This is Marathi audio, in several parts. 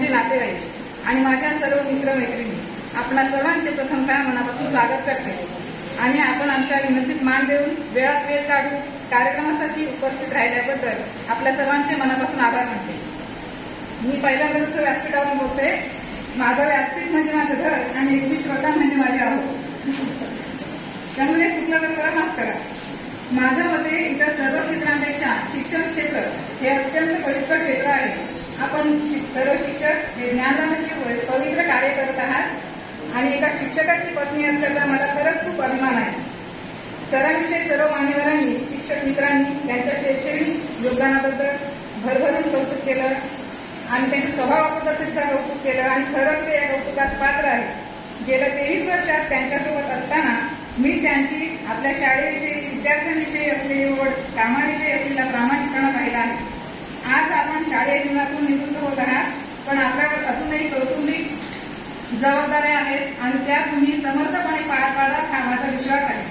माझे नातेवाईक आणि माझ्या सर्व मित्रमैत्रिणी आपणा सर्वांचे प्रथमतः मनापासून स्वागत करते आणि आपण आमच्या विनंतीस मान देऊन वेळात वेळ काढून कार्यक्रमासाठी उपस्थित राहिल्याबद्दल आपल्या सर्वांचे मनापासून आभार मानते. मी पहिल्यांदा जसं व्यासपीठावरून बोलते. माझं व्यासपीठ म्हणजे माझं घर आणि एकवी श्रोता म्हणजे माझे आहो. त्यामुळे चुकलं तर करा, माफ करा. माझ्या मते इतर सर्व क्षेत्रांपेक्षा शिक्षण क्षेत्र हे अत्यंत पवित्र क्षेत्र आहे. आपण सर्व शिक्षक हे ज्ञानदानाचे पवित्र कार्य करत आहात आणि एका शिक्षकाची पत्नी असल्याचा मला खरंच खूप अभिमान आहे. सरांविषयी सर्व मान्यवरांनी, शिक्षक मित्रांनी त्यांच्या शैक्षणिक योगदानाबद्दल भरभरून कौतुक केलं आणि त्यांच्या स्वभावाबद्दल सुद्धा कौतुक केलं आणि खरंच ते या कौतुकास पात्र आहे. गेल्या 23 वर्षात त्यांच्यासोबत असताना मी त्यांची आपल्या शाळेविषयी, विद्यार्थ्यांविषयी असलेली ओढ, कामाविषयी असलेला प्रामाणिकपणा पाहिला आहे. आज आपण शालेय जीवनातून निवृत्त होत आहात, पण आपल्यावर अजूनही कौटुंबिक जबाबदाऱ्या आहेत आणि त्या तुम्ही समर्थपणे पार पाडाल हा माझा विश्वास आहे.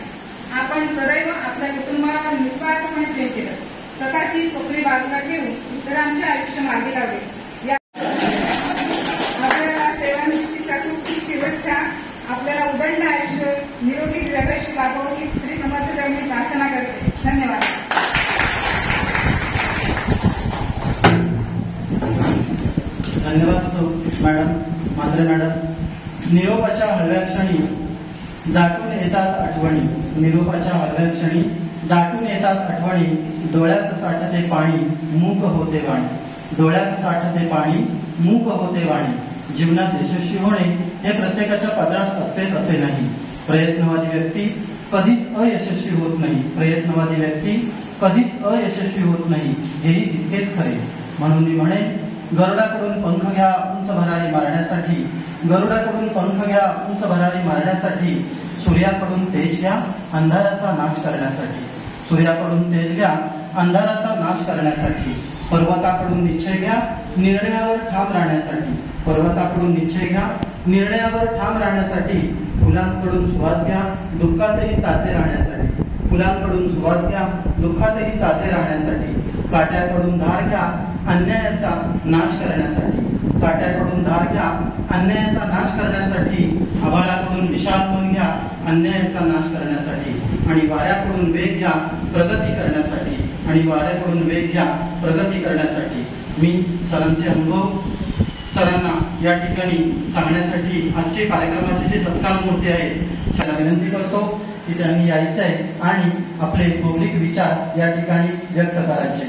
आपण सदैव आपल्या कुटुंबावर निस्वार्थपणे प्रेम केलं, स्वतःची स्वप्ने बाजूला ठेवून इतरांचे आयुष्य मार्गी लावले. आपल्याला सेवानिवृत्तीच्या खूप खूप शुभेच्छा. आपल्याला उदंड आयुष्य, निरोगी जगाशी लाभो ही श्री समर्थ चरणी प्रार्थना करते. धन्यवाद. धन्यवाद मॅडम, म्हात्रे मॅडम. निरोपाच्या हलव्या क्षणी दाटून येतात आठवणी, निरोपाच्या हलव्या क्षणी दाटून येतात आठवणी, डोळ्यात साठते पाणी मूक होते वाणी, डोळ्यात साठते पाणी मूक होते वाणी. जीवनात यशस्वी होणे हे प्रत्येकाच्या पदरात असतेच असे नाही. प्रयत्नवादी व्यक्ती कधीच अयशस्वी होत नाही, प्रयत्नवादी व्यक्ती कधीच अयशस्वी होत नाही हेही तितकेच खरे. म्हणून मी म्हणे, गरुडाकडून पंख घ्या उंच भरारी मारण्यासाठी, गरुडाकडून पंख घ्या उंच भरारी मारण्यासाठी, सूर्याकडून तेज घ्या अंधाराचा नाश करण्यासाठी, सूर्याकडून तेज घ्या अंधाराचा नाश करण्यासाठी, पर्वताकडून निश्चय घ्या निर्णयावर ठाम राहण्यासाठी, पर्वताकडून निश्चय घ्या निर्णयावर ठाम राहण्यासाठी, फुलांकडून सुवास घ्या दुःखातही ताजे राहण्यासाठी, फुलांकडून सुवास घ्या दुःखातही ताजे राहण्यासाठी, काट्याकडून धार घ्या अन्यायाचा नाश करण्यासाठी, काट्याकडून धार घ्या अन्यायाचा नाश करण्यासाठी, आभाळाकडून विशाल मन घ्या अन्यायाचा नाश करण्यासाठी, आणि वाऱ्याकडून वेग घ्या प्रगती करण्यासाठी, आणि वाऱ्याकडून वेग घ्या प्रगती करण्यासाठी. मी सरांचे अनुभव सरांना या ठिकाणी सांगण्यासाठी आजचे कार्यक्रमाचे जे सत्कार मूर्ती आहेत त्याला विनंती करतो की त्यांनी यायचं आहे आणि आपले मौलिक विचार या ठिकाणी व्यक्त करायचे.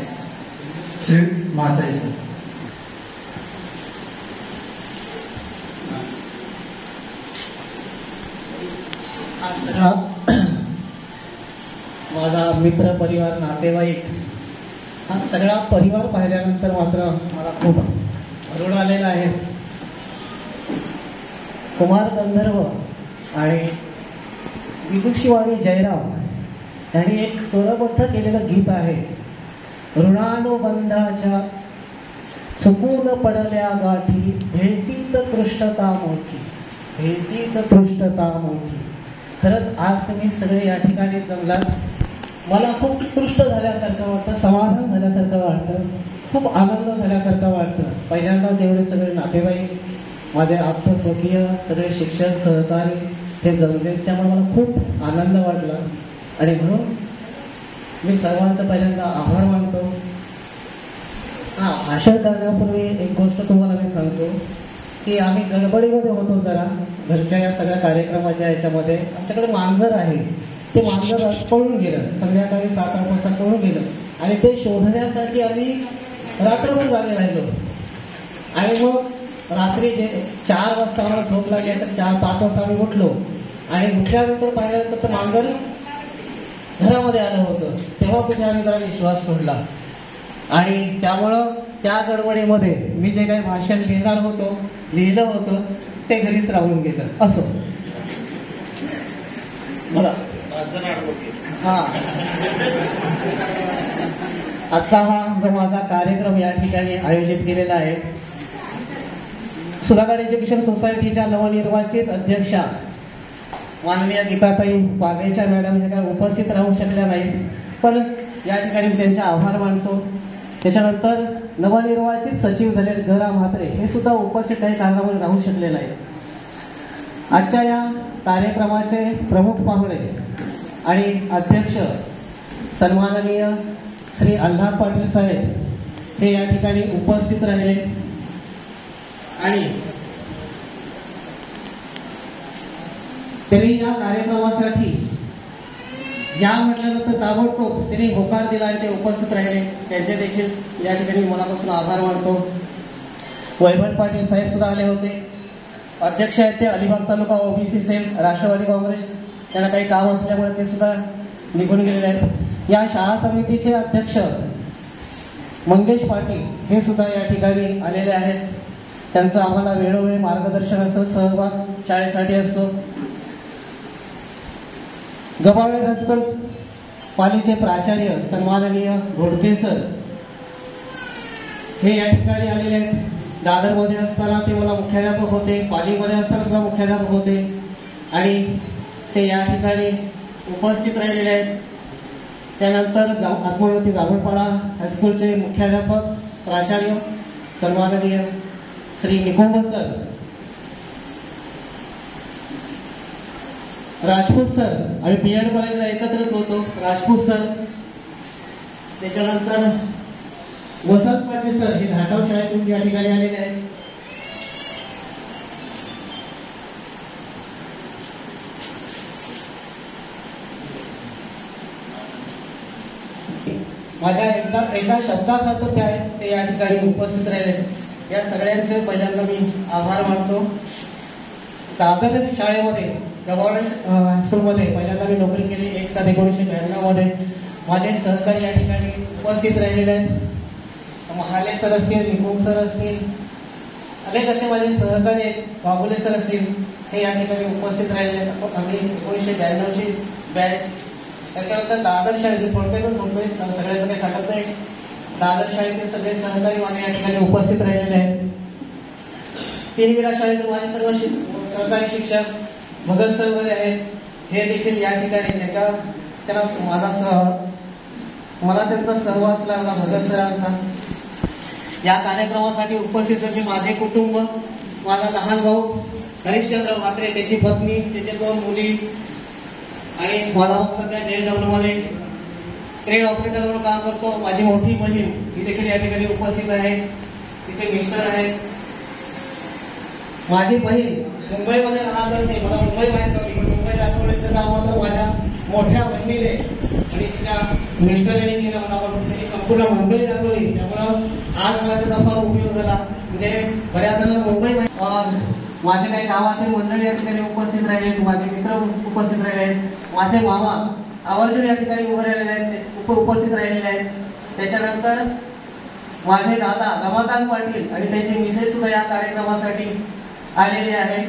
श्री म्हात्रे सर. हा सगळा माझा मित्र परिवार, नातेवाईक, हा सगळा परिवार पाहिल्यानंतर मात्र मला खूप रड आलेला आहे. कुमार गंधर्व आणि विदुषीवाणी जयराम यांनी एक स्वरबद्ध केलेलं गीत आहे. ऋणानुबंधाच्या चुकून पडल्या गाठी, भेटीत तृष्टता मोठी, भेटीत तृष्टता मोठी. खरंच आज तुम्ही सगळे या ठिकाणी जमलात. मला खूप तृष्ट झाल्यासारखं वाटतं, समाधान झाल्यासारखं वाटतं, खूप आनंद झाल्यासारखं वाटतं. पहिल्यांदाच एवढे सगळे नातेवाईक, माझे आप्त स्वकीय सगळे शिक्षक सहकारी हे जमले, त्यामुळे मला खूप आनंद वाटला. आणि म्हणून मी सर्वांचा पहिल्यांदा आभार मानतो. भाषण करण्यापूर्वी एक गोष्ट तुम्हाला मी सांगतो की आम्ही गडबडीमध्ये होतो जरा घरच्या या सगळ्या कार्यक्रमाच्या याच्यामध्ये. आमच्याकडे मांजर आहे, ते मांजर पळून गेलं, संध्याकाळी 7-8 वाजता पळून गेलं आणि ते शोधण्यासाठी आम्ही रात्रभर जागे राहिलो. आणि मग रात्री 4 वाजता आम्हाला झोप लागली असेल, 4-5 वाजता आम्ही उठलो आणि उठल्यानंतर पाहिल्यानंतर तर मांजर घरामध्ये आलं होतं. तेव्हा कुठे आम्ही जरा विश्वास सोडला आणि त्यामुळं त्या गडबडीमध्ये मी जे काही भाषण लिहिलं होतं ते घरीच राहून गेलं. असो, मला आजचा हा जो माझा कार्यक्रम या ठिकाणी आयोजित केलेला आहे, सुधागड एज्युकेशन सोसायटीच्या नवनिर्वाचित अध्यक्षा माननीय गीताताई पागळेच्या मॅडम हे काय उपस्थित राहू शकल्या नाहीत, पण या ठिकाणी मी त्यांचे आभार मानतो. त्याच्यानंतर नवनिर्वाचित सचिव झालेले ग.रा. म्हात्रे हे सुद्धा उपस्थित काही कारणामुळे राहू शकले नाही. आजच्या या कार्यक्रमाचे प्रमुख पाहुणे आणि अध्यक्ष सन्माननीय श्री अल्हाद पाटील साहेब हे या ठिकाणी उपस्थित राहिले आणि त्यांनी या कार्यक्रमासाठी या म्हटल्यानंतर ताबडतोब त्यांनी होकार दिला आणि ते उपस्थित राहिले. त्यांचे देखील या ठिकाणी मनापासून आभार मानतो. वैभव पाटील साहेब सुद्धा आले होते. अध्यक्ष आहेत ते अलिबाग तालुका ओबीसी सेल राष्ट्रवादी काँग्रेस, त्यांना काही काम असल्यामुळे ते सुद्धा निघून गेलेले आहेत. या शाळा समितीचे अध्यक्ष मंगेश पाटील हे सुद्धा या ठिकाणी आलेले आहेत. त्यांचं आम्हाला वेळोवेळी मार्गदर्शन असतं, सहभाग शाळेसाठी असतो. गबावळे हायस्कूल पालीचे प्राचार्य सन्माननीय घोडके सर हे या ठिकाणी आलेले आहेत. दादरमध्ये असताना ते मला मुख्याध्यापक होते, पालीमध्ये असताना सुद्धा मुख्याध्यापक होते आणि ते या ठिकाणी उपस्थित राहिलेले आहेत. त्यानंतर आत्मवृत्ती जांभूळपाडा हायस्कूलचे मुख्याध्यापक प्राचार्य सन्माननीय श्री निकुंभ सर, राजपूत सर आणि बीएड कॉलेजला एकत्रच होतो राजपूत सर. त्याच्यानंतर वसंत पाटील सर हे धाटाव शाळेतून या ठिकाणी आलेले आहेत. माझ्या एका शब्दात ते आहेत ते या ठिकाणी उपस्थित राहिले. या सगळ्यांचे पहिल्यांदा मी आभार मानतो. दादर शाळेमध्ये गव्हर्नमेंट हायस्कूलमध्ये पहिल्यांदा मी नोकरी केली 1/7/1992 मध्ये. माझे सहकारी या ठिकाणी उपस्थित राहिलेले आहेत. महाले सर असतील, निकुंभ सर असतील, अनेक असे माझे सहकारी आहेत, बाबुले सर असतील, हे या ठिकाणी उपस्थित राहिले आहेत. आम्ही 1992ची बॅच. त्याच्यानंतर दादर शाळेत थोडक्यातच म्हणतोय, सगळ्याचं काही सांगत नाही. दादर शाळेतील सगळे सहकारी माझे या ठिकाणी उपस्थित राहिलेले आहेत. तिरविरा शाळेतील माझे सर्व सहकारी शिक्षक भगत सर वगैरे आहेत, हे देखील या ठिकाणी मला त्यांचा सहवास लागला भगत सरांचा. या कार्यक्रमासाठी उपस्थित होते माझे कुटुंब, माझा लहान भाऊ हरिश्चंद्र म्हात्रे, त्याची पत्नी, त्याचे 2 मुली आणि माझा भाऊ सध्या JW मध्ये क्रेन ऑपरेटर म्हणून काम करतो. माझी मोठी बहीण ही देखील या ठिकाणी उपस्थित आहे, तिचे मिस्टर आहेत. माझी बहीण मुंबईमध्ये राहत असते, मला मुंबई माहीत होती, मुंबई दाखवण्याचं काम होतं माझ्या मोठ्या बहिणीने आणि तिच्या मिस्टरने केलं. मला त्यांनी संपूर्ण मुंबई दाखवली, त्यामुळं आज मला त्याचा फार उपयोग झाला. म्हणजे बऱ्याच जण मुंबई माझे काही गावातील मंडळी या ठिकाणी उपस्थित राहिले, माझे मित्र उपस्थित राहिले आहेत, माझे मामा आवर्जून या ठिकाणी उभे राहिलेले आहेत, उपस्थित राहिलेले आहेत. त्याच्यानंतर माझे दादा रमाकांत पाटील आणि त्यांचे मिसेस सुद्धा या कार्यक्रमासाठी आलेले आहेत.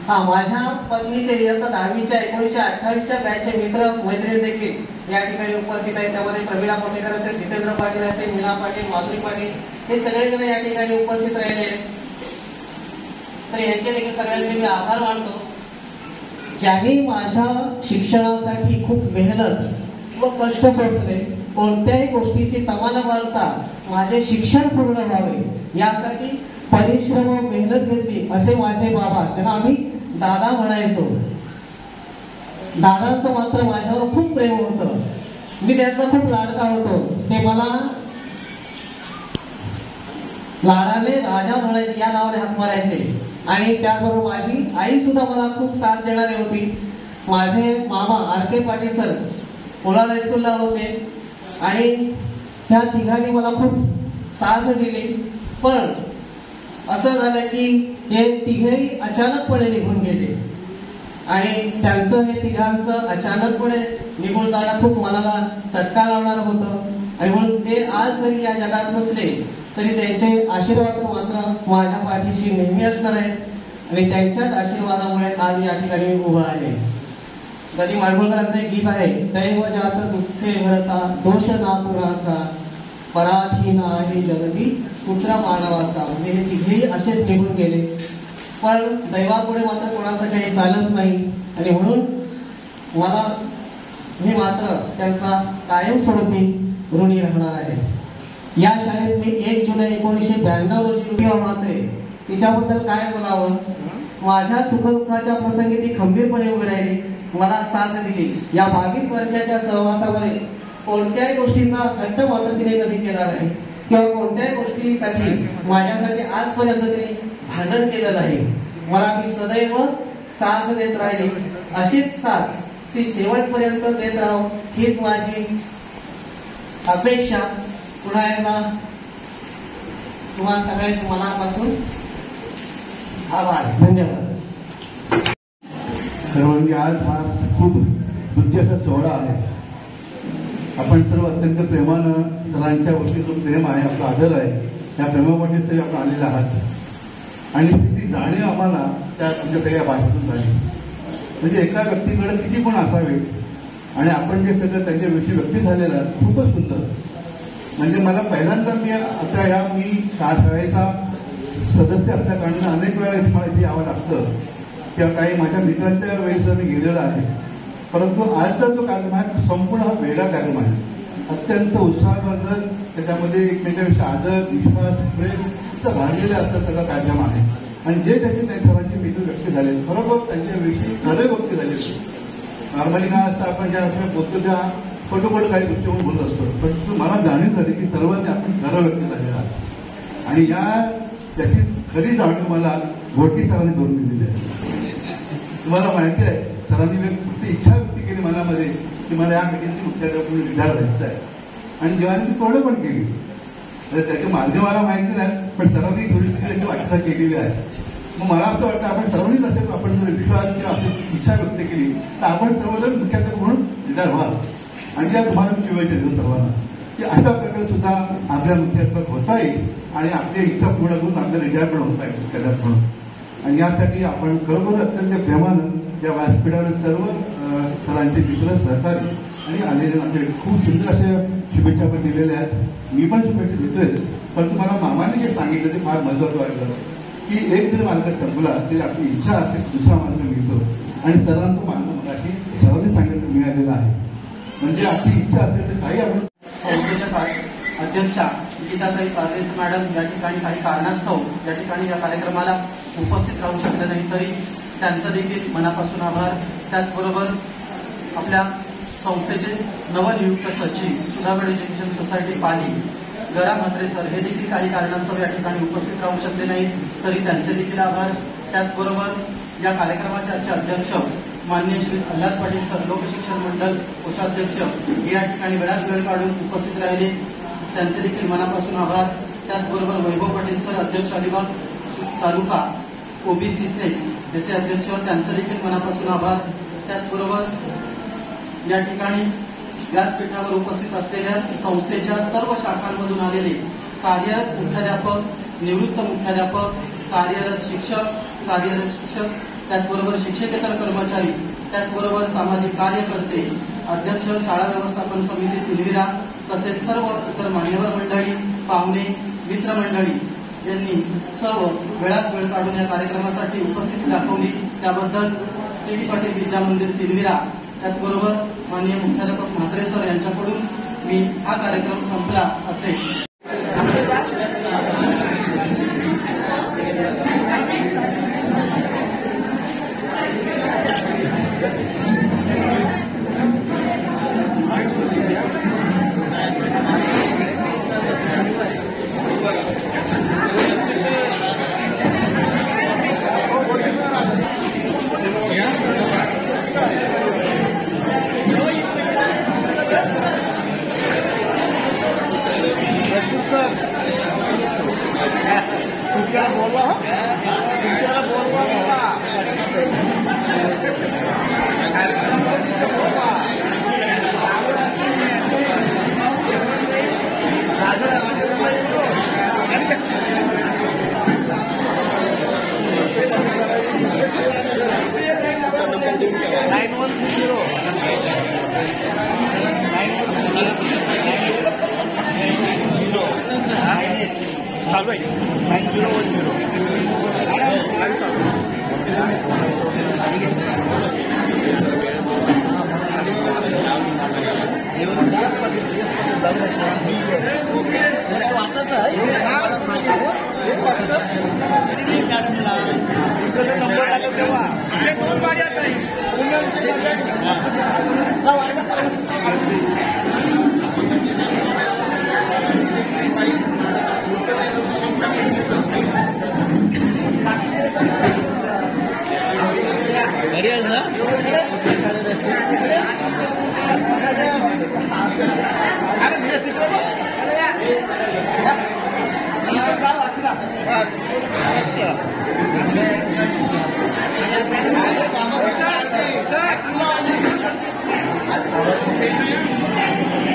माझ्या पत्नीचे इयत्ता 10वीच्या 1928च्या बॅचचे मित्र मैत्रिणी देखील या ठिकाणी उपस्थित आहेत. त्यामध्ये प्रवीणा पोटेकर असेल, जितेंद्र पाटील असेल, मीना पाटील, माधुरी पाटील, हे सगळेजण या ठिकाणी उपस्थित राहिले आहेत. तर यांचे देखील सगळ्यांचे मी आभार मानतो. ज्यांनी माझ्या शिक्षणासाठी खूप मेहनत व कष्ट सोसले, कोणत्याही गोष्टीची तमा न बाळगता माझे शिक्षण पूर्ण व्हावे यासाठी परिश्रम व मेहनत घेतली, असे माझे बाबा, त्यांना आम्ही दादा म्हणायचो. दादांचं मात्र माझ्यावर खूप प्रेम होतं. मी त्यांचा खूप लाडका होतो. ते मला लाडाने राजा म्हणायचे, या नावाने हाक मारायचे. आणि त्याबरोबर माझी आई सुद्धा मला खूप साथ देणारी होती. माझे मामा RK पाटील सर कोलाड हायस्कूलला होते आणि त्या तिघांनी मला खूप साथ दिली. पण असं झालं की हे तिघेही अचानकपणे निघून गेले आणि त्यांचं हे तिघांचं अचानकपणे निघून जाणं खूप मनाला चटका लावणारं होतं. आणि म्हणून ते आज जरी या जगात नसले तरी त्यांचे आशीर्वाद मात्र माझ्या पाठीशी नेहमी असणार आहेत आणि त्यांच्याच आशीर्वादामुळे आज या ठिकाणी उभा आहे. गदी माडगुळकरांचं एक गीत आहे, दैव जात दुःखे भरता दोष नातुराचा पराधीन आहे जगती पुत्र मानवाचा. म्हणजे हे तिघेही असेच निघून गेले. पण दैवापुढे मात्र कोणाचं काही चालत नाही आणि म्हणून मला मी मात्र त्यांचा कायमस्वरूपी ऋणी राहणार आहे. या शाळेत मी 1 जुलै 1992 रोजी उभी होते. तिच्याबद्दल काय बोलावं. माझ्या सुखदुःखाच्या प्रसंगी ती खंबीरपणे उभी राहिली, मला साथ दिली. या 22 वर्षाच्या सहवासामध्ये कोणत्याही गोष्टीचा हट्ट मात्र तिने कधी केला नाही किंवा कोणत्याही गोष्टीसाठी माझ्यासाठी आजपर्यंत तिने भांडण केलं नाही. मला ती सदैव साथ देत राहिली. अशीच साथ ती शेवटपर्यंत देत राहो हीच माझी अपेक्षा. पुन्हा एकदा तुम्हा सगळ्यांच्या मनापासून आभार. धन्यवाद. सर्वांनी आज हा खूप पूज्य असा सोहळा आहे. आपण सर्व अत्यंत प्रेमानं सरांच्या वरती जो प्रेम आहे, आपला आदर आहे, त्या प्रेमापोटी तरी आपण आलेले आहात. आणि ती जाणीव आम्हाला त्या तुमच्या सगळ्या भाषेतून झाली. म्हणजे एका व्यक्तीकडे किती पण असावे आणि आपण जे सगळं त्यांच्याविषयी व्यक्ती झालेलं आहे खूपच सुंदर. म्हणजे मला पहिल्यांदा मी शाळेचा सदस्य असल्याकारणाने अनेक वेळा मला इथे यावं लागतं किंवा काही माझ्या मित्रांच्या वेळेस मी गेलेलो आहे. परंतु आजचा जो कार्यक्रम आहे संपूर्ण हा वेगळा कार्यक्रम आहे. अत्यंत उत्साहवर्धक, त्याच्यामध्ये एकमेकांविषयी आदर, विश्वास, प्रेम भांडलेलं असं सगळं कार्यक्रम आहे. आणि जे त्या सर्वांचे मित्र व्यक्ती झाले बरोबर त्यांच्याविषयी खरे व्यक्ती झाले. नॉर्मली काय असतं आपण ज्या विषयात बोलतो त्या फोटोफोटो काही गोष्टी बोलत असतो, पण मला जाणीव झाली की सर्वांनी आपण खरं व्यक्ती झालेला आहे. आणि त्याची खरी जाणीव मला घोटी सरांनी करून दिलेली आहे. तुम्हाला माहिती आहे सरांनी फक्त इच्छा व्यक्त केली मनामध्ये की मला या कधीची मुख्याध्यापक विचार व्हायचा आहे. आणि जेव्हा ती पूर्ण पण केली तर त्याचे माध्यम मला माहिती नाही, पण सरांनी थोडी त्याची व्याख्या केलेली आहे. मग मला असं वाटतं आपण सर्वांनीच असेल आपण जर विश्वास किंवा आपली इच्छा व्यक्त केली तर आपण सर्वजण मुख्याध्यापक म्हणून रिटायर व्हाल. आणि त्या तुम्हाला शिवायचे देऊ सर्वांना की अशा प्रकारे सुद्धा आपल्या मुख्याध्यापक होता येईल आणि आपली इच्छा पूर्ण करून आपल्या रिटायर पण होता येईल मुख्याध्यापक म्हणून. आणि यासाठी आपण खरोखर अत्यंत प्रेमानं या व्यासपीठावर सर्व सरांचे मित्र सहकारी आणि आलेले आमचे खूप सुंदर अशा शुभेच्छा आपण दिलेल्या आहेत. मी पण शुभेच्छा देतोयच, पण तुम्हाला मामाने जे सांगितलं ते फार महत्वाचं वाटलं की एक जर मार्ग संपला तरी आपली इच्छा असेल दुसरा मार्ग मिळतो. आणि सरांना तो मार्ग मगाशी सरांनी सांगितलं मिळालेला आहे. म्हणजे आपली इच्छा असेल तर काही आपण संस्थेच्या अध्यक्षा गीताताई पारदेस मॅडम या ठिकाणी काही कारणास्तव या ठिकाणी या कार्यक्रमाला उपस्थित राहू शकले नाही, तरी त्यांचं देखील मनापासून आभार. त्याचबरोबर आपल्या संस्थेचे नवनियुक्त सचिव सुधागड एज्युकेशन सोसायटी पाली गरा म्हात्रे सर हे देखील काही कारणास्तव या ठिकाणी उपस्थित राहू शकले नाही, तरी त्यांचे देखील आभार. त्याचबरोबर या कार्यक्रमाचे आजचे अध्यक्ष माननीय श्री अल्लाद पाटील सर लोकशिक्षण मंडळ कोषाध्यक्ष हे या ठिकाणी बराच वेळ काढून उपस्थित राहिले, त्यांचे देखील मनापासून आभार. त्याचबरोबर वैभव पाटील सर अध्यक्ष अलिबाग तालुका ओबीसी सेल याचे अध्यक्ष त्यांचे देखील मनापासून आभार. त्याचबरोबर या ठिकाणी व्यासपीठावर उपस्थित असलेल्या संस्थेच्या सर्व शाखांमधून आलेले कार्यरत मुख्याध्यापक, निवृत्त मुख्याध्यापक, कार्यरत शिक्षक, त्याचबरोबर शिक्षकेतर कर्मचारी, त्याचबरोबर सामाजिक कार्यकर्ते, अध्यक्ष शाळा व्यवस्थापन समिती तिलविरा, तसेच सर्व इतर मान्यवर मंडळी, पाहुणे, मित्रमंडळी यांनी सर्व वेळात वेळ काढून या कार्यक्रमासाठी उपस्थिती दाखवली त्याबद्दल टी पाटील विद्या मंदिर तिलविरा त्याचबरोबर माननीय मुख्याध्यापक म्हात्रे सर यांच्याकडून मी हा कार्यक्रम संपला असे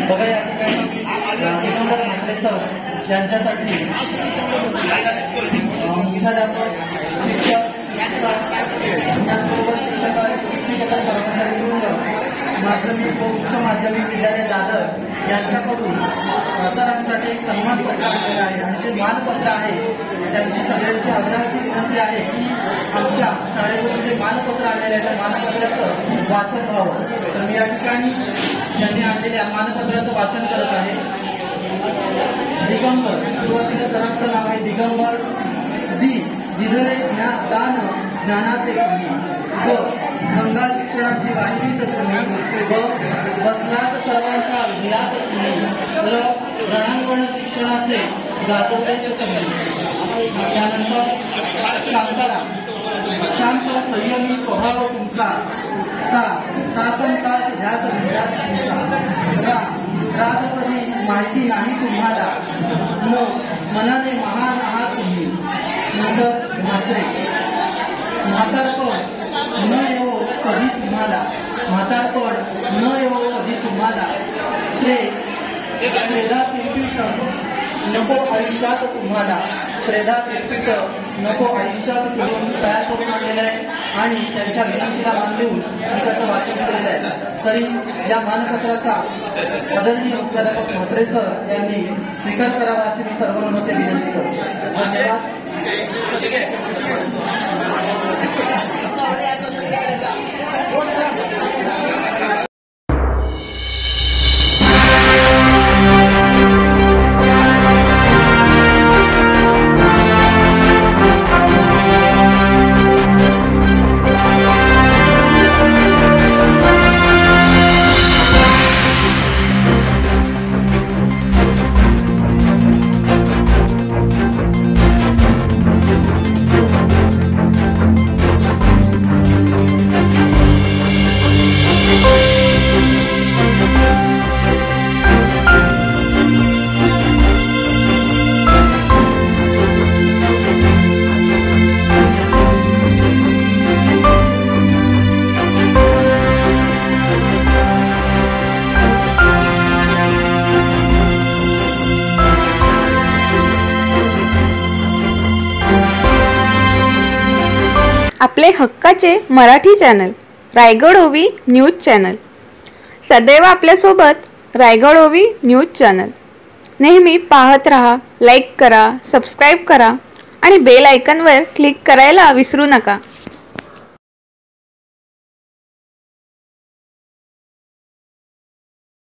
बघा या ठिकाणी ठाकरे सर यांच्यासाठी मुख्याध्यापक शिक्षक त्याचबरोबर शिक्षकेतर कर्मचारी माध्यमिक व उच्च माध्यमिक विद्यालय दादर यांच्याकडून सरांसाठी एक सन्मान पत्र आलेलं आहे आणि ते मानपत्र आहे. त्यांची सगळ्यांची आग्रहाची विनंती आहे की आमच्या शाळेकडून जे मानपत्र आलेलं आहे त्या मानपत्राचं वाचन व्हावं. तर मी या ठिकाणी त्यांनी आणलेल्या मानपत्राचं वाचन करत आहे. दिगंबर, सुरुवातीला सरांचं नाव आहे दिगंबर जी दिधरे दान ज्ञानाचे ग गंगा शिक्षणाची वाहिनीत तुम्ही व बसलात सर्वांचा विलात तुम्ही र रणांगण शिक्षणाचे जातवलेचे तुम्ही. त्यानंतर शांतारा, शांत संयमी स्वभाव तुमचा तासन तास ध्यास विध्यास तुमचा राजपदी माहिती नाही तुम्हाला मनाने महान आहात तुम्ही. नंतर म्हात्रे, म्हातारपण न येवो कधी तुम्हाला म्हातारपण न येवो कधी तुम्हाला त्रेधा तिरपीट नको आयुष्यात तुम्हाला त्रेधा तिरपीट नको आयुष्यात तुम्ही तयार करून आणलेलं आहे आणि त्यांच्या विनंतीला मान देऊन मी त्याचं वाचन केलेलं आहे. तरी या मानपत्राचा आदरणीय मुख्याध्यापक म्हात्रे सर यांनी स्वीकार करावा अशी मी सर्वांमध्ये विनंती करतो. धन्यवाद. आपले हक्काचे मराठी चॅनल रायगड ओवी न्यूज चॅनल सदैव आपल्यासोबत. रायगड ओवी न्यूज चॅनल नेहमी पाहत रहा. लाईक करा, सबस्क्राईब करा आणि बेल आयकॉनवर क्लिक करायला विसरू नका.